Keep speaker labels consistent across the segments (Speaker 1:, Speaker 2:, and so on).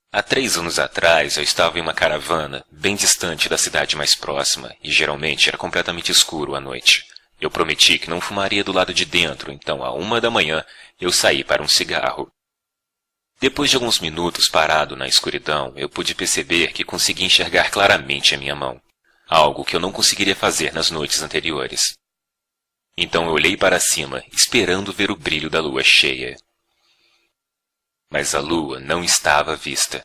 Speaker 1: Há 3 anos atrás eu estava em uma caravana, bem distante da cidade mais próxima, e geralmente era completamente escuro à noite. Eu prometi que não fumaria do lado de dentro, então à 1 da manhã eu saí para um cigarro. Depois de alguns minutos parado na escuridão, eu pude perceber que consegui enxergar claramente a minha mão, algo que eu não conseguiria fazer nas noites anteriores. Então eu olhei para cima, esperando ver o brilho da lua cheia. Mas a lua não estava à vista.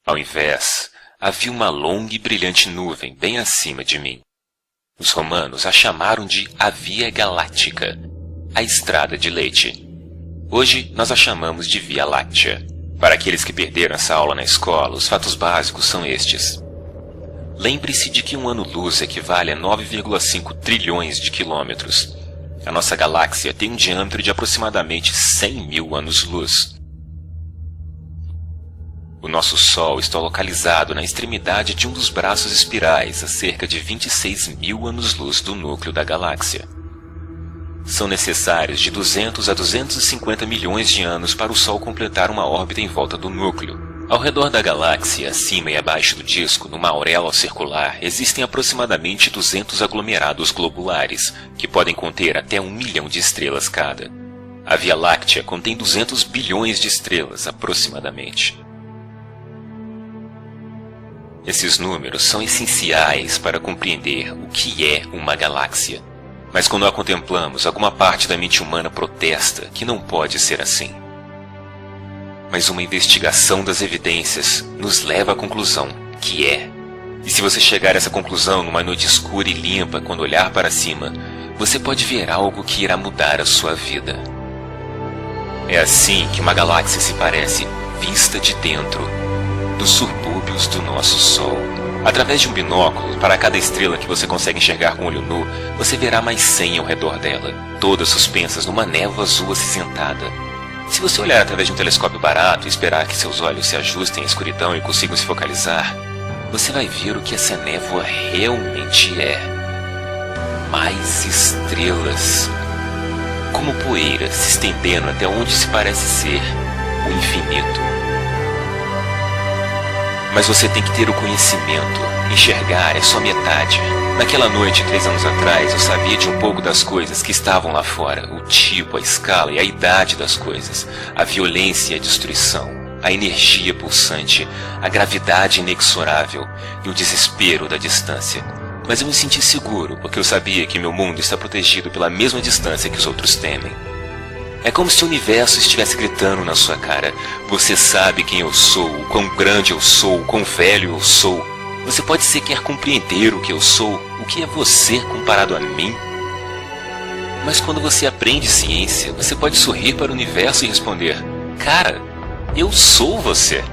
Speaker 1: Ao invés, havia uma longa e brilhante nuvem bem acima de mim. Os romanos a chamaram de a Via Galáctica, a Estrada de Leite. Hoje nós a chamamos de Via Láctea. Para aqueles que perderam essa aula na escola, os fatos básicos são estes. Lembre-se de que um ano-luz equivale a 9,5 trilhões de quilômetros. A nossa galáxia tem um diâmetro de aproximadamente 100 mil anos-luz. O nosso Sol está localizado na extremidade de um dos braços espirais a cerca de 26 mil anos-luz do núcleo da galáxia. São necessários de 200 a 250 milhões de anos para o Sol completar uma órbita em volta do núcleo. Ao redor da galáxia, acima e abaixo do disco, numa auréola circular, existem aproximadamente 200 aglomerados globulares, que podem conter até 1 milhão de estrelas cada. A Via Láctea contém 200 bilhões de estrelas, aproximadamente. Esses números são essenciais para compreender o que é uma galáxia. Mas quando a contemplamos, alguma parte da mente humana protesta que não pode ser assim. Mas uma investigação das evidências nos leva à conclusão que é. E se você chegar a essa conclusão numa noite escura e limpa, quando olhar para cima, você pode ver algo que irá mudar a sua vida. É assim que uma galáxia se parece, vista de dentro, dos subúrbios do nosso Sol. Através de um binóculo, para cada estrela que você consegue enxergar com o olho nu, você verá mais 100 ao redor dela, todas suspensas numa névoa azul acinzentada. Se você olhar através de um telescópio barato e esperar que seus olhos se ajustem à escuridão e consigam se focalizar, você vai ver o que essa névoa realmente é. Mais estrelas. Como poeira se estendendo até onde se parece ser o infinito. Mas você tem que ter o conhecimento. Enxergar é só metade. Naquela noite, 3 anos atrás, eu sabia de um pouco das coisas que estavam lá fora. O tipo, a escala e a idade das coisas. A violência e a destruição. A energia pulsante. A gravidade inexorável. E o desespero da distância. Mas eu me senti seguro, porque eu sabia que meu mundo está protegido pela mesma distância que os outros temem. É como se o universo estivesse gritando na sua cara. Você sabe quem eu sou, o quão grande eu sou, o quão velho eu sou. Você pode sequer compreender o que eu sou, o que é você comparado a mim. Mas quando você aprende ciência, você pode sorrir para o universo e responder: cara, eu sou você.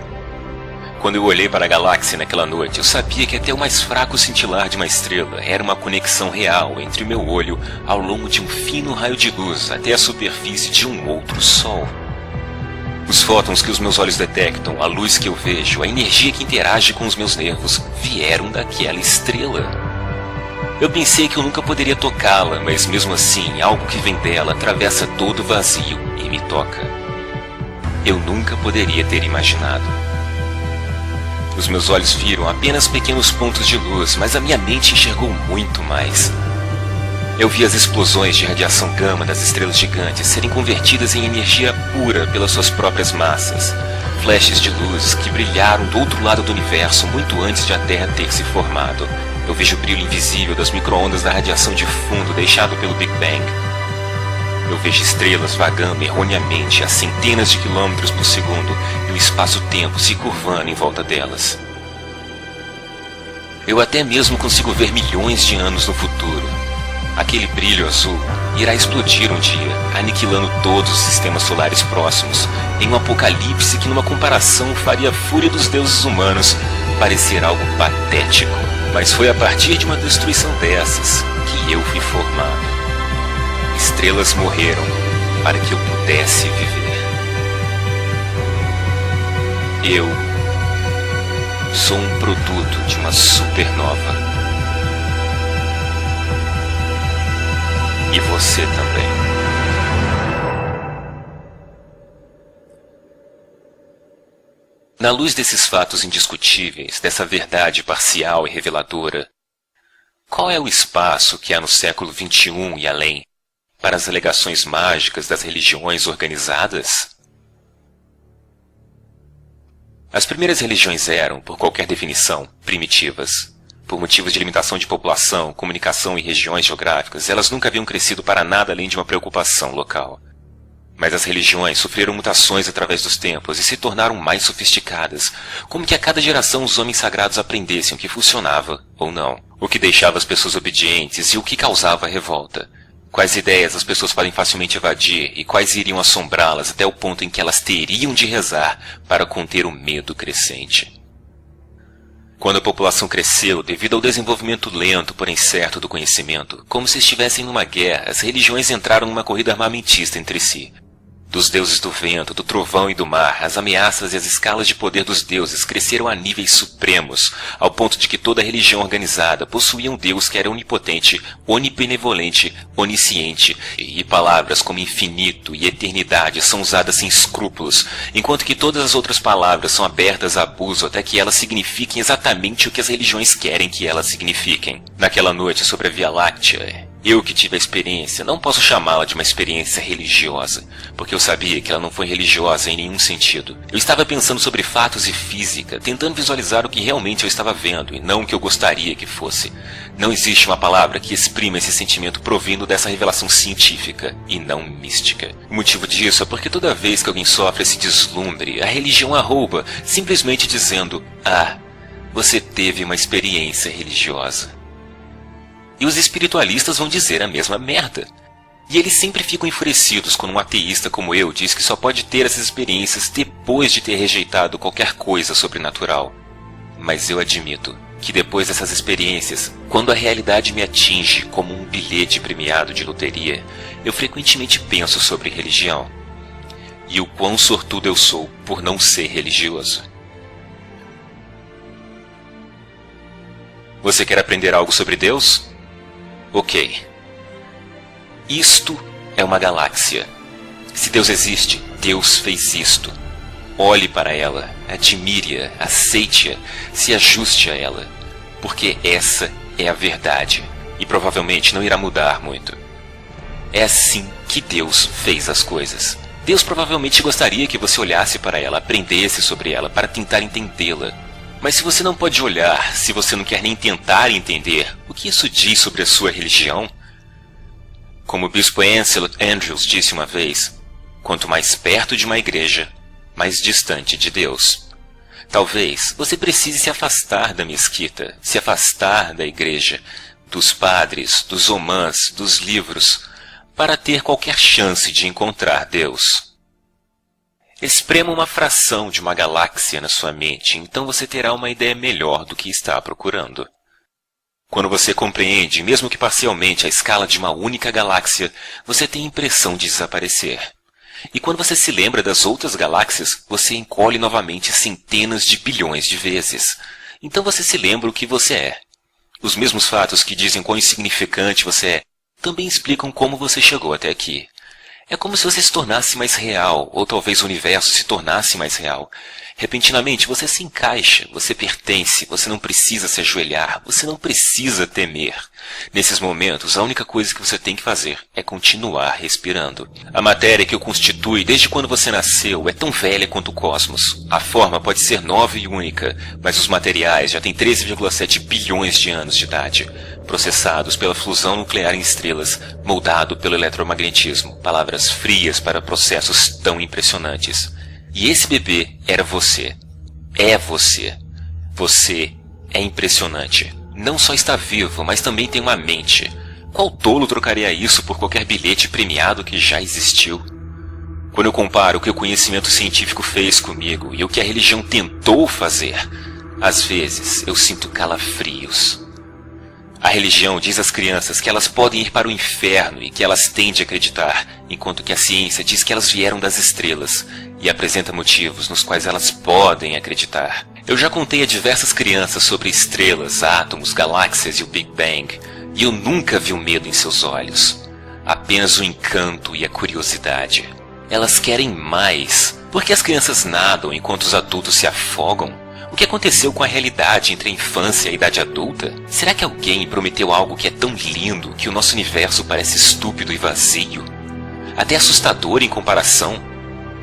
Speaker 1: Quando eu olhei para a galáxia naquela noite, eu sabia que até o mais fraco cintilar de uma estrela era uma conexão real entre o meu olho ao longo de um fino raio de luz até a superfície de um outro Sol. Os fótons que os meus olhos detectam, a luz que eu vejo, a energia que interage com os meus nervos, vieram daquela estrela. Eu pensei que eu nunca poderia tocá-la, mas mesmo assim, algo que vem dela atravessa todo o vazio e me toca. Eu nunca poderia ter imaginado. Os meus olhos viram apenas pequenos pontos de luz, mas a minha mente enxergou muito mais. Eu vi as explosões de radiação gama das estrelas gigantes serem convertidas em energia pura pelas suas próprias massas. Flashes de luz que brilharam do outro lado do universo muito antes de a Terra ter se formado. Eu vejo o brilho invisível das micro-ondas da radiação de fundo deixado pelo Big Bang. Eu vejo estrelas vagando erroneamente a centenas de quilômetros por segundo e o espaço-tempo se curvando em volta delas. Eu até mesmo consigo ver milhões de anos no futuro. Aquele brilho azul irá explodir um dia, aniquilando todos os sistemas solares próximos, em um apocalipse que numa comparação faria a fúria dos deuses humanos parecer algo patético. Mas foi a partir de uma destruição dessas que eu fui formado. Estrelas morreram para que eu pudesse viver. Eu sou um produto de uma supernova. E você também. Na luz desses fatos indiscutíveis, dessa verdade parcial e reveladora, qual é o espaço que há no século XXI e além para as alegações mágicas das religiões organizadas? As primeiras religiões eram, por qualquer definição, primitivas. Por motivos de limitação de população, comunicação e regiões geográficas, elas nunca haviam crescido para nada além de uma preocupação local. Mas as religiões sofreram mutações através dos tempos e se tornaram mais sofisticadas, como que a cada geração os homens sagrados aprendessem o que funcionava ou não, o que deixava as pessoas obedientes e o que causava revolta. Quais ideias as pessoas podem facilmente evadir e quais iriam assombrá-las até o ponto em que elas teriam de rezar para conter o medo crescente. Quando a população cresceu devido ao desenvolvimento lento, porém certo do conhecimento, como se estivessem numa guerra, as religiões entraram numa corrida armamentista entre si. Dos deuses do vento, do trovão e do mar, as ameaças e as escalas de poder dos deuses cresceram a níveis supremos, ao ponto de que toda religião organizada possuía um deus que era onipotente, onibenevolente, onisciente, e palavras como infinito e eternidade são usadas sem escrúpulos, enquanto que todas as outras palavras são abertas a abuso até que elas signifiquem exatamente o que as religiões querem que elas signifiquem. Naquela noite sobre a Via Láctea, eu que tive a experiência, não posso chamá-la de uma experiência religiosa, porque eu sabia que ela não foi religiosa em nenhum sentido. Eu estava pensando sobre fatos e física, tentando visualizar o que realmente eu estava vendo, e não o que eu gostaria que fosse. Não existe uma palavra que exprima esse sentimento provindo dessa revelação científica, e não mística. O motivo disso é porque toda vez que alguém sofre esse deslumbre, a religião a rouba, simplesmente dizendo: "Ah, você teve uma experiência religiosa." E os espiritualistas vão dizer a mesma merda. E eles sempre ficam enfurecidos quando um ateísta como eu diz que só pode ter essas experiências depois de ter rejeitado qualquer coisa sobrenatural. Mas eu admito que depois dessas experiências, quando a realidade me atinge como um bilhete premiado de loteria, eu frequentemente penso sobre religião. E o quão sortudo eu sou por não ser religioso. Você quer aprender algo sobre Deus? Ok. Isto é uma galáxia. Se Deus existe, Deus fez isto. Olhe para ela, admire-a, aceite-a, se ajuste a ela, porque essa é a verdade e provavelmente não irá mudar muito. É assim que Deus fez as coisas. Deus provavelmente gostaria que você olhasse para ela, aprendesse sobre ela para tentar entendê-la. Mas se você não pode olhar, se você não quer nem tentar entender, o que isso diz sobre a sua religião? Como o bispo Ansel Andrews disse uma vez, quanto mais perto de uma igreja, mais distante de Deus. Talvez você precise se afastar da mesquita, se afastar da igreja, dos padres, dos romãs, dos livros, para ter qualquer chance de encontrar Deus. Esprema uma fração de uma galáxia na sua mente, então você terá uma ideia melhor do que está procurando. Quando você compreende, mesmo que parcialmente, a escala de uma única galáxia, você tem a impressão de desaparecer. E quando você se lembra das outras galáxias, você encolhe novamente centenas de bilhões de vezes. Então você se lembra o que você é. Os mesmos fatos que dizem quão insignificante você é, também explicam como você chegou até aqui. É como se você se tornasse mais real, ou talvez o universo se tornasse mais real. Repentinamente você se encaixa, você pertence, você não precisa se ajoelhar, você não precisa temer. Nesses momentos, a única coisa que você tem que fazer é continuar respirando. A matéria que o constitui desde quando você nasceu é tão velha quanto o cosmos. A forma pode ser nova e única, mas os materiais já têm 13,7 bilhões de anos de idade. Processados pela fusão nuclear em estrelas, moldado pelo eletromagnetismo, palavras frias para processos tão impressionantes. E esse bebê era você. É você. Você é impressionante. Não só está vivo, mas também tem uma mente. Qual tolo trocaria isso por qualquer bilhete premiado que já existiu? Quando eu comparo o que o conhecimento científico fez comigo e o que a religião tentou fazer, às vezes eu sinto calafrios. A religião diz às crianças que elas podem ir para o inferno e que elas têm de acreditar, enquanto que a ciência diz que elas vieram das estrelas e apresenta motivos nos quais elas podem acreditar. Eu já contei a diversas crianças sobre estrelas, átomos, galáxias e o Big Bang, e eu nunca vi o medo em seus olhos, apenas o encanto e a curiosidade. Elas querem mais. Por que as crianças nadam enquanto os adultos se afogam? O que aconteceu com a realidade entre a infância e a idade adulta? Será que alguém prometeu algo que é tão lindo que o nosso universo parece estúpido e vazio? Até assustador em comparação?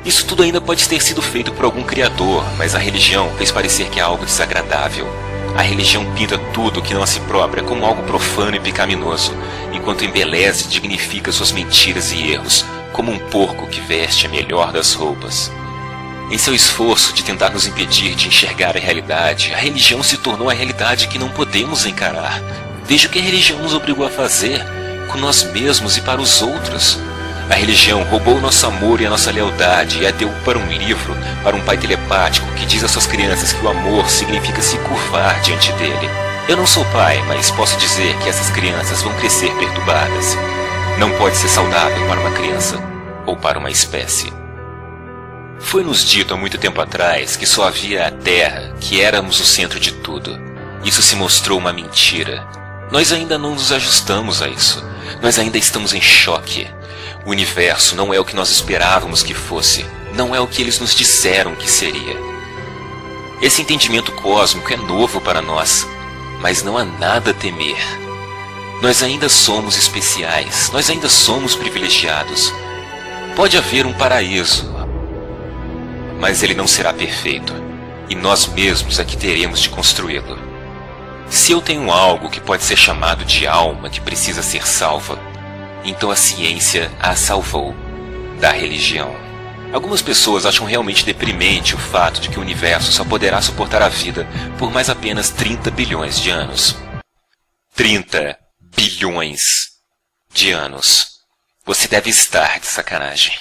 Speaker 1: Isso tudo ainda pode ter sido feito por algum criador, mas a religião fez parecer que é algo desagradável. A religião pinta tudo que não a si própria como algo profano e pecaminoso, enquanto embeleza e dignifica suas mentiras e erros, como um porco que veste a melhor das roupas. Em seu esforço de tentar nos impedir de enxergar a realidade, a religião se tornou a realidade que não podemos encarar. Veja o que a religião nos obrigou a fazer, com nós mesmos e para os outros. A religião roubou o nosso amor e a nossa lealdade e a deu para um livro, para um pai telepático que diz às suas crianças que o amor significa se curvar diante dele. Eu não sou pai, mas posso dizer que essas crianças vão crescer perturbadas. Não pode ser saudável para uma criança ou para uma espécie. Foi-nos dito há muito tempo atrás que só havia a Terra, que éramos o centro de tudo. Isso se mostrou uma mentira. Nós ainda não nos ajustamos a isso. Nós ainda estamos em choque. O universo não é o que nós esperávamos que fosse. Não é o que eles nos disseram que seria. Esse entendimento cósmico é novo para nós, mas não há nada a temer. Nós ainda somos especiais. Nós ainda somos privilegiados. Pode haver um paraíso, mas ele não será perfeito, e nós mesmos é que teremos de construí-lo. Se eu tenho algo que pode ser chamado de alma que precisa ser salva, então a ciência a salvou da religião. Algumas pessoas acham realmente deprimente o fato de que o universo só poderá suportar a vida por mais apenas 30 bilhões de anos. 30 bilhões de anos. Você deve estar de sacanagem.